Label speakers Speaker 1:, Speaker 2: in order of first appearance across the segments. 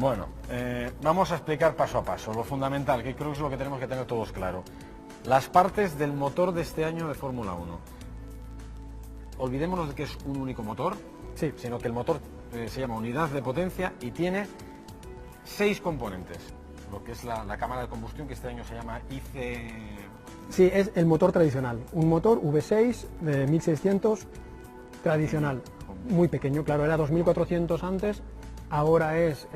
Speaker 1: Bueno, vamos a explicar paso a paso lo fundamental, que creo que es lo que tenemos que tener todos claro. Las partes del motor de este año de Fórmula 1. Olvidémonos de que es un único motor,
Speaker 2: Sí.
Speaker 1: sino que el motor se llama unidad de potencia y tiene 6 componentes. Lo que es la cámara de combustión, que este año se llama IC...
Speaker 2: Sí, es el motor tradicional. Un motor V6 de 1600 tradicional. Muy pequeño, claro, era 2400 antes, ahora es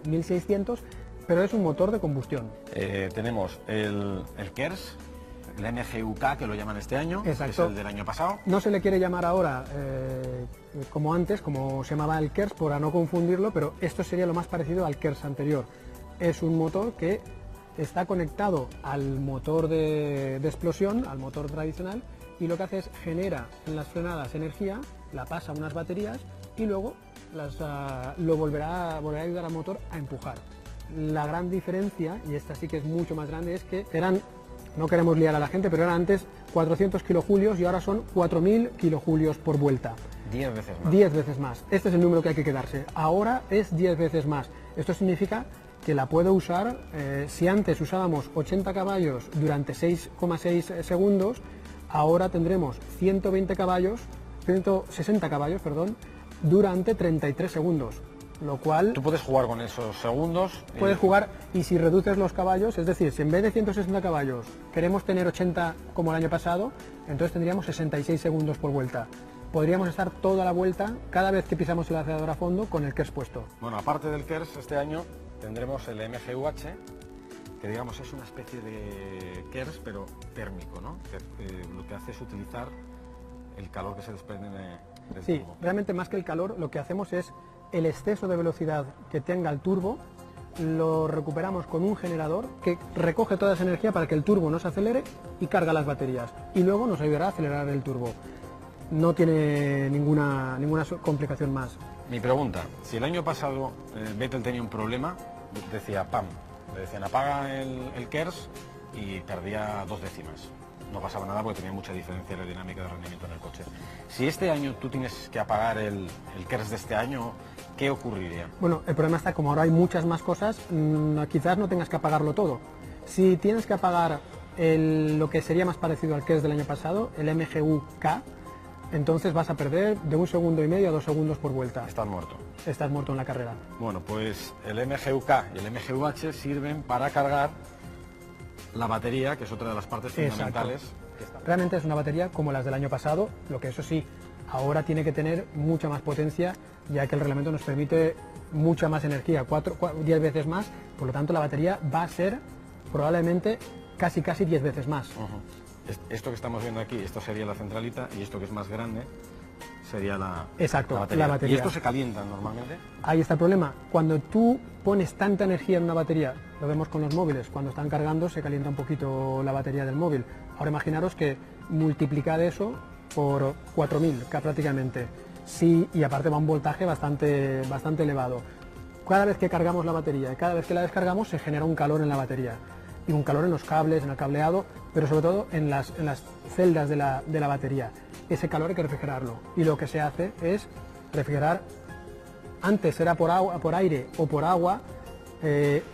Speaker 2: 1600, pero es un motor de combustión.
Speaker 1: Tenemos el KERS, el MGUK, que lo llaman este año, que es
Speaker 2: Exacto.
Speaker 1: el del año pasado.
Speaker 2: No se le quiere llamar ahora como antes, como se llamaba el KERS, para no confundirlo, pero esto sería lo más parecido al KERS anterior. Es un motor que está conectado al motor de explosión, al motor tradicional, y lo que hace es genera en las frenadas energía, la pasa a unas baterías y luego lo volverá a ayudar al motor a empujar. La gran diferencia, y esta sí que es mucho más grande, es que eran, no queremos liar a la gente, pero eran antes 400 kilojulios y ahora son 4000 kilojulios por vuelta.
Speaker 1: 10 veces más.
Speaker 2: 10 veces más. Este es el número que hay que quedarse. Ahora es 10 veces más. Esto significa que la puedo usar, si antes usábamos 80 caballos durante 6,6 segundos, ahora tendremos 160 caballos, perdón, durante 33 segundos. Lo cual
Speaker 1: Tú puedes jugar con esos segundos.
Speaker 2: puedes jugar, y si reduces los caballos, es decir, si en vez de 160 caballos queremos tener 80 como el año pasado, entonces tendríamos 66 segundos por vuelta. Podríamos estar toda la vuelta, cada vez que pisamos el acelerador a fondo, con el KERS puesto.
Speaker 1: Bueno, aparte del KERS, este año tendremos el MGUH, que digamos es una especie de KERS, pero térmico, ¿no? Que lo que hace es utilizar el calor que se desprende del
Speaker 2: Sí,
Speaker 1: turbo.
Speaker 2: realmente más que el calor, lo que hacemos es el exceso de velocidad que tenga el turbo, lo recuperamos con un generador que recoge toda esa energía para que el turbo no se acelere y carga las baterías. Y luego nos ayudará a acelerar el turbo. No tiene ninguna complicación más.
Speaker 1: Mi pregunta, si el año pasado Vettel tenía un problema, decía ¡pam! Le decían apaga el KERS y perdía 2 décimas. No pasaba nada porque tenía mucha diferencia aerodinámica de rendimiento en el coche. Si este año tú tienes que apagar el KERS de este año, ¿qué ocurriría?
Speaker 2: Bueno, el problema está, como ahora hay muchas más cosas, quizás no tengas que apagarlo todo. Si tienes que apagar lo que sería más parecido al KERS del año pasado, el MGUK, entonces vas a perder de 1,5 segundos a 2 segundos por vuelta.
Speaker 1: Estás muerto.
Speaker 2: Estás muerto en la carrera.
Speaker 1: Bueno, pues el MGUK y el MGUH sirven para cargar la batería, que es otra de las partes fundamentales.
Speaker 2: Realmente es una batería como las del año pasado, lo que eso sí, ahora tiene que tener mucha más potencia, ya que el reglamento nos permite mucha más energía, 10 veces más, por lo tanto la batería va a ser probablemente casi 10 veces más.
Speaker 1: Esto que estamos viendo aquí, esto sería la centralita, y esto que es más grande sería la
Speaker 2: La batería.
Speaker 1: ¿Y esto se calienta normalmente?
Speaker 2: Ahí está el problema. Cuando tú pones tanta energía en una batería, lo vemos con los móviles, cuando están cargando se calienta un poquito la batería del móvil. Ahora imaginaros que multiplicad eso por 4000 prácticamente. Sí, y aparte va a un voltaje bastante elevado. Cada vez que cargamos la batería y cada vez que la descargamos se genera un calor en la batería. Y un calor en los cables, en el cableado, pero sobre todo en las celdas de la batería. Ese calor hay que refrigerarlo. Y lo que se hace es refrigerar. Antes era por aire o por agua,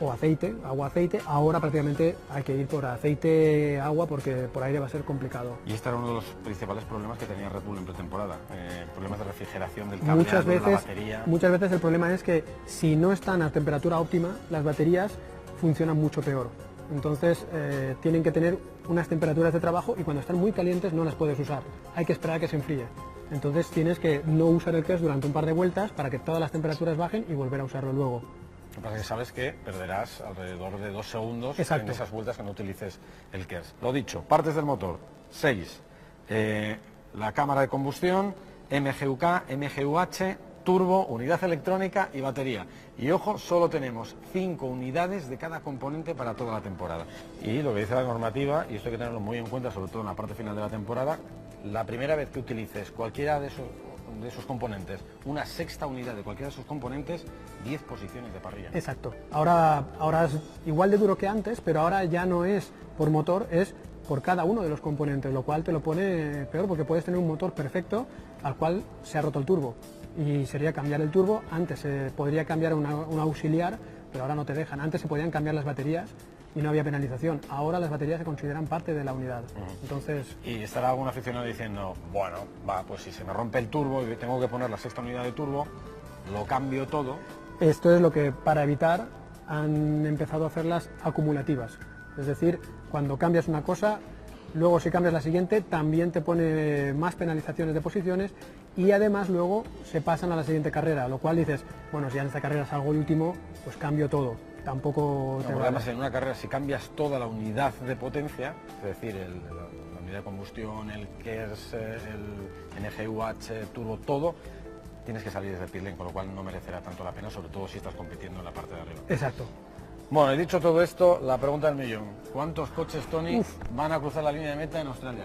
Speaker 2: o aceite, agua-aceite. Ahora prácticamente hay que ir por aceite-agua porque por aire va a ser complicado.
Speaker 1: Y este era uno de los principales problemas que tenía Red Bull en pretemporada. Problemas de refrigeración del cableado, de la batería.
Speaker 2: Muchas veces el problema es que si no están a temperatura óptima, las baterías funcionan mucho peor. Entonces tienen que tener unas temperaturas de trabajo y cuando están muy calientes no las puedes usar. Hay que esperar a que se enfríe. Entonces tienes que no usar el KERS durante un par de vueltas para que todas las temperaturas bajen y volver a usarlo luego.
Speaker 1: Lo que pasa es que sabes que perderás alrededor de 2 segundos
Speaker 2: Exacto.
Speaker 1: en esas vueltas que no utilices el KERS. Lo dicho, partes del motor, 6. La cámara de combustión, MGUK, MGUH, turbo, unidad electrónica y batería. Y ojo, solo tenemos 5 unidades de cada componente para toda la temporada. Y lo que dice la normativa, y esto hay que tenerlo muy en cuenta, sobre todo en la parte final de la temporada, la primera vez que utilices cualquiera de esos componentes, una sexta unidad de cualquiera de esos componentes, 10 posiciones de parrilla.
Speaker 2: Exacto. Ahora es igual de duro que antes, pero ahora ya no es por motor, es por cada uno de los componentes, lo cual te lo pone peor porque puedes tener un motor perfecto al cual se ha roto el turbo. y sería cambiar el turbo. Antes se podría cambiar un auxiliar, pero ahora no te dejan. Antes se podían cambiar las baterías y no había penalización. Ahora las baterías se consideran parte de la unidad. Entonces,
Speaker 1: Y estará algún aficionado diciendo, bueno, va, pues si se me rompe el turbo y tengo que poner la sexta unidad de turbo, lo cambio todo.
Speaker 2: esto es lo que, para evitar, han empezado a hacer las acumulativas. Es decir, cuando cambias una cosa, luego si cambias la siguiente, también te pone más penalizaciones de posiciones y además luego se pasan a la siguiente carrera, lo cual dices, bueno, si en esta carrera salgo último, pues cambio todo. Tampoco te
Speaker 1: No,
Speaker 2: vale.
Speaker 1: además, en una carrera, si cambias toda la unidad de potencia, es decir, la unidad de combustión, el KERS, el NGUH, turbo, todo, tienes que salir desde pit lane, con lo cual no merecerá tanto la pena, sobre todo si estás compitiendo en la parte de arriba.
Speaker 2: Exacto.
Speaker 1: Bueno, he dicho todo esto, la pregunta del millón. ¿Cuántos coches, Tony, van a cruzar la línea de meta en Australia?